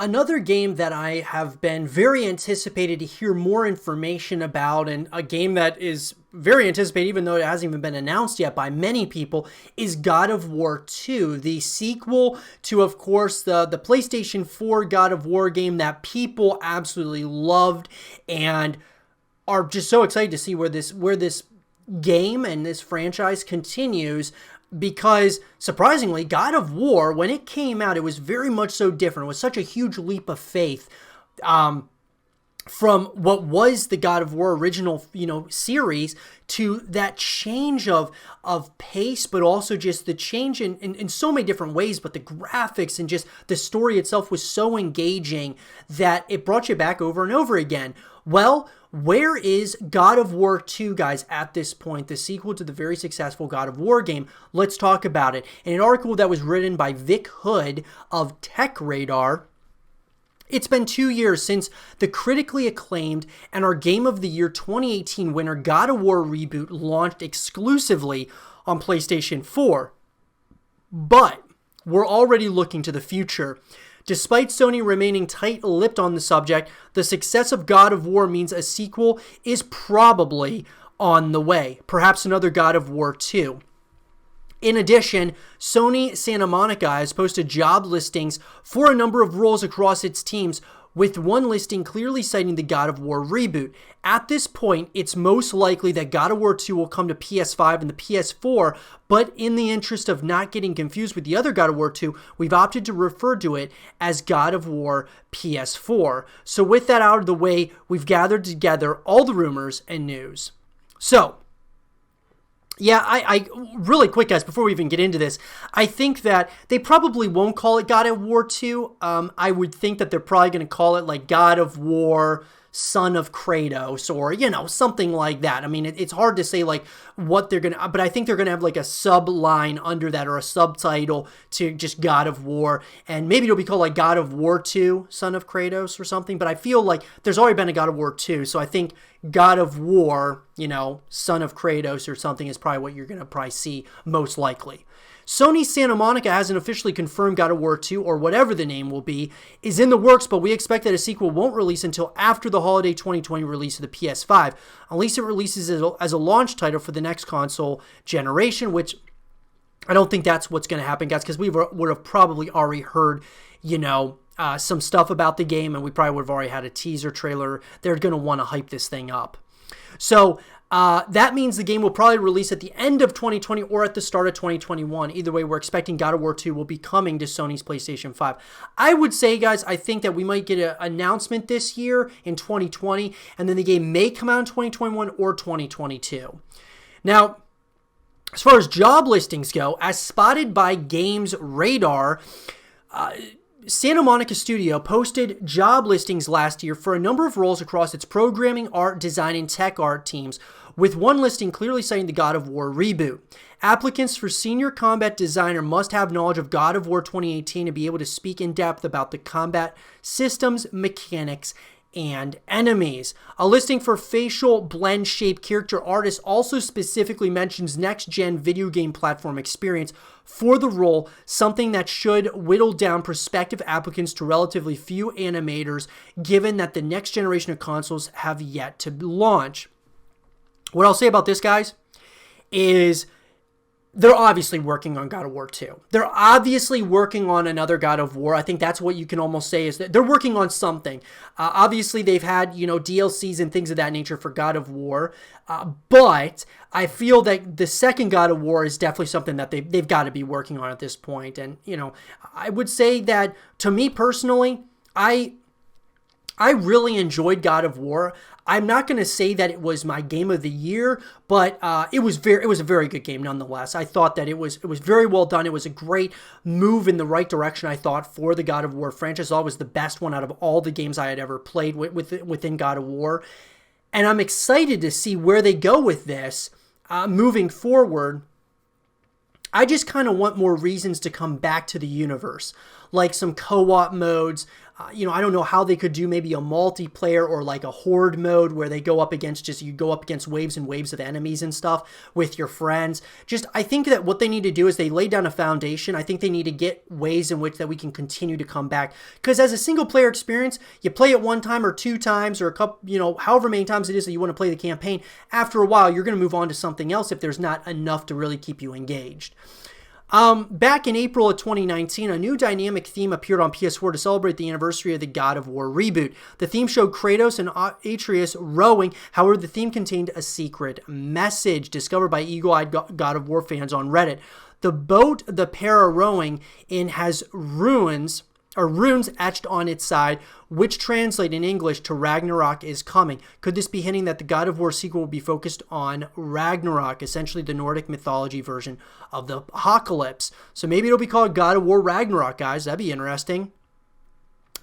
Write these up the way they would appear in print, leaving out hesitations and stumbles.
Another game that I have been very anticipated to hear more information about, and a game that is very anticipated, even though it hasn't even been announced yet by many people, is God of War 2, the sequel to, of course, the PlayStation 4 God of War game that people absolutely loved and are just so excited to see where this game and this franchise continues. Because, surprisingly, God of War, when it came out, it was very much so different. It was such a huge leap of faith from what was the God of War original, series to that change of pace, but also just the change in so many different ways. But the graphics and just the story itself was so engaging that it brought you back over and over again. Well, where is God of War 2, guys, at this point, the sequel to the very successful God of War game? Let's talk about it. In an article that was written by Vic Hood of Tech Radar, it's been 2 years since the critically acclaimed and our Game of the Year 2018 winner God of War Reboot launched exclusively on PlayStation 4. But we're already looking to the future. Despite Sony remaining tight-lipped on the subject, the success of God of War means a sequel is probably on the way, perhaps another God of War 2. In addition, Sony Santa Monica has posted job listings for a number of roles across its teams, with one listing clearly citing the God of War reboot. At this point, it's most likely that God of War 2 will come to PS5 and the PS4, but in the interest of not getting confused with the other God of War 2, we've opted to refer to it as God of War PS4. So with that out of the way, we've gathered together all the rumors and news. So, yeah, I really quick, guys, before we even get into this, I think that they probably won't call it God of War 2. I would think that they're probably going to call it like God of War Son of Kratos, or, something like that. I mean, it's hard to say like what they're going to, but I think they're going to have like a sub-line under that or a subtitle to just God of War. And maybe it'll be called like God of War 2, Son of Kratos or something. But I feel like there's already been a God of War 2. So I think God of War, Son of Kratos or something is probably what you're going to probably see most likely. Sony Santa Monica hasn't officially confirmed God of War 2, or whatever the name will be, is in the works, but we expect that a sequel won't release until after the holiday 2020 release of the PS5, unless it releases as a launch title for the next console generation, which I don't think that's what's going to happen, guys, because we would have probably already heard, some stuff about the game, and we probably would have already had a teaser trailer. They're going to want to hype this thing up. So that means the game will probably release at the end of 2020 or at the start of 2021. Either way, we're expecting God of War 2 will be coming to Sony's PlayStation 5. I would say, guys, I think that we might get an announcement this year in 2020, and then the game may come out in 2021 or 2022. Now, as far as job listings go, as spotted by Games Radar, Santa Monica Studio posted job listings last year for a number of roles across its programming, art, design, and tech art teams, with one listing clearly citing the God of War reboot. Applicants for senior combat designer must have knowledge of God of War 2018 and be able to speak in depth about the combat systems, mechanics, and enemies. A listing for facial blend shape character artist also specifically mentions next-gen video game platform experience for the role, something that should whittle down prospective applicants to relatively few animators, given that the next generation of consoles have yet to launch. What I'll say about this, guys, is they're obviously working on God of War 2. They're obviously working on another God of War. I think that's what you can almost say is that they're working on something. Obviously, they've had, DLCs and things of that nature for God of War. But I feel that the second God of War is definitely something that they've got to be working on at this point. And, I would say that to me personally, I really enjoyed God of War. I'm not going to say that it was my game of the year, but it was a very good game nonetheless. I thought that it was very well done. It was a great move in the right direction, I thought, for the God of War franchise. I thought it was the best one out of all the games I had ever played within God of War. And I'm excited to see where they go with this moving forward. I just kind of want more reasons to come back to the universe, like some co-op modes, I don't know how they could do maybe a multiplayer or like a horde mode where they go up against you go up against waves and waves of enemies and stuff with your friends. I think that what they need to do is they lay down a foundation. I think they need to get ways in which that we can continue to come back. Because as a single player experience, you play it one time or two times or a couple, however many times it is that you want to play the campaign. After a while, you're going to move on to something else if there's not enough to really keep you engaged. Back in April of 2019, a new dynamic theme appeared on PS4 to celebrate the anniversary of the God of War reboot. The theme showed Kratos and Atreus rowing. However, the theme contained a secret message discovered by eagle-eyed God of War fans on Reddit. The boat the pair are rowing in has runes etched on its side, which translate in English to Ragnarok is coming. Could this be hinting that the God of War sequel will be focused on Ragnarok, essentially the Nordic mythology version of the apocalypse? So maybe it'll be called God of War Ragnarok, guys. That'd be interesting.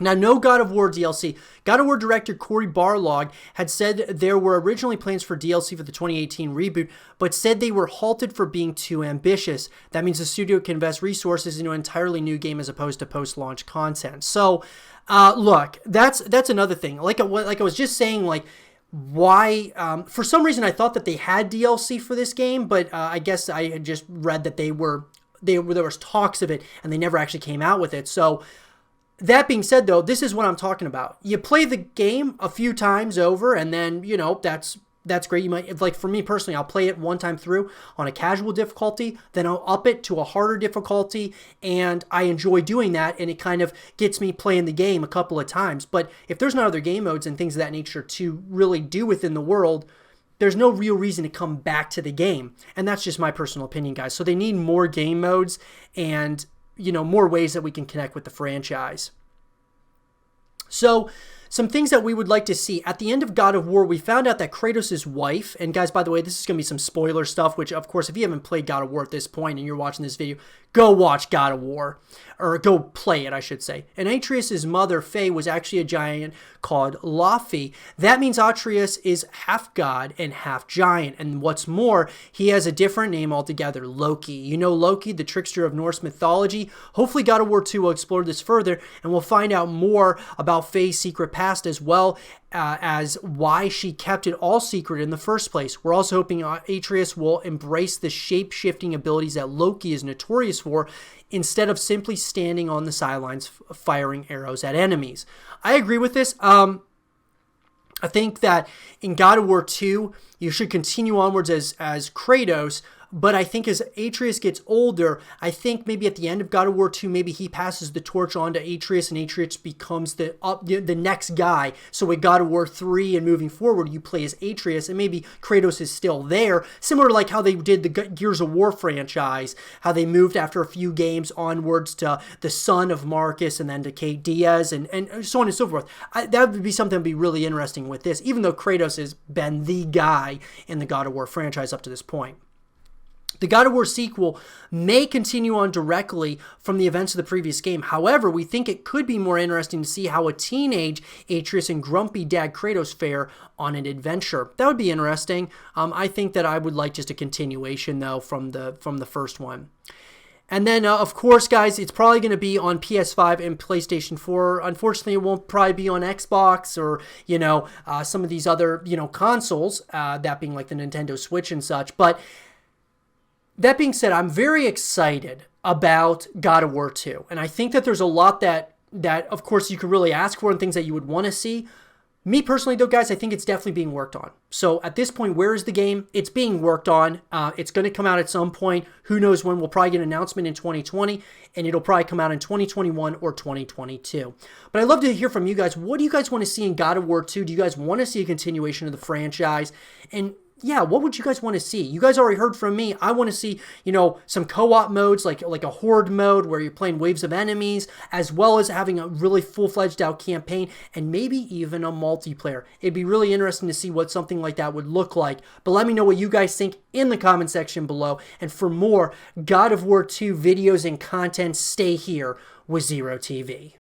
Now, no God of War DLC. God of War director Cory Barlog had said there were originally plans for DLC for the 2018 reboot, but said they were halted for being too ambitious. That means the studio can invest resources into an entirely new game as opposed to post-launch content. So, look, that's another thing. Like I was just saying, why? For some reason, I thought that they had DLC for this game, but I guess I had just read that there was talks of it, and they never actually came out with it. So, that being said, though, this is what I'm talking about. You play the game a few times over, and then, that's great. You might, like for me personally, I'll play it one time through on a casual difficulty, then I'll up it to a harder difficulty, and I enjoy doing that, and it kind of gets me playing the game a couple of times. But if there's no other game modes and things of that nature to really do within the world, there's no real reason to come back to the game. And that's just my personal opinion, guys. So they need more game modes and more ways that we can connect with the franchise. So, some things that we would like to see. At the end of God of War, we found out that Kratos' wife, and guys, by the way, this is going to be some spoiler stuff, which, of course, if you haven't played God of War at this point and you're watching this video, go watch God of War. Or go play it, I should say. And Atreus' mother, Faye, was actually a giant called Laufey. That means Atreus is half god and half giant. And what's more, he has a different name altogether, Loki. You know Loki, the trickster of Norse mythology? Hopefully God of War 2 will explore this further, and we'll find out more about Faye's secret past as well as why she kept it all secret in the first place. We're also hoping Atreus will embrace the shape-shifting abilities that Loki is notorious for, instead of simply standing on the sidelines firing arrows at enemies. I agree with this. I think that in God of War 2, you should continue onwards as Kratos, but I think as Atreus gets older, I think maybe at the end of God of War 2, maybe he passes the torch on to Atreus, and Atreus becomes the next guy. So with God of War 3 and moving forward, you play as Atreus, and maybe Kratos is still there, similar to like how they did the Gears of War franchise, how they moved after a few games onwards to the son of Marcus and then to Kate Diaz and so on and so forth. That would be something that would be really interesting with this, even though Kratos has been the guy in the God of War franchise up to this point. The God of War sequel may continue on directly from the events of the previous game. However, we think it could be more interesting to see how a teenage Atreus and grumpy dad Kratos fare on an adventure. That would be interesting. I think that I would like just a continuation, though, from the first one. And then, of course, guys, it's probably going to be on PS5 and PlayStation 4. Unfortunately, it won't probably be on Xbox or, some of these other, consoles, that being like the Nintendo Switch and such. But that being said, I'm very excited about God of War 2. And I think that there's a lot that of course, you could really ask for and things that you would want to see. Me personally, though, guys, I think it's definitely being worked on. So at this point, where is the game? It's being worked on. It's going to come out at some point. Who knows when? We'll probably get an announcement in 2020, and it'll probably come out in 2021 or 2022. But I'd love to hear from you guys. What do you guys want to see in God of War 2? Do you guys want to see a continuation of the franchise? And yeah, what would you guys want to see? You guys already heard from me. I want to see, some co-op modes, like a horde mode where you're playing waves of enemies, as well as having a really full-fledged out campaign, and maybe even a multiplayer. It'd be really interesting to see what something like that would look like. But let me know what you guys think in the comment section below. And for more God of War 2 videos and content, stay here with Zero TV.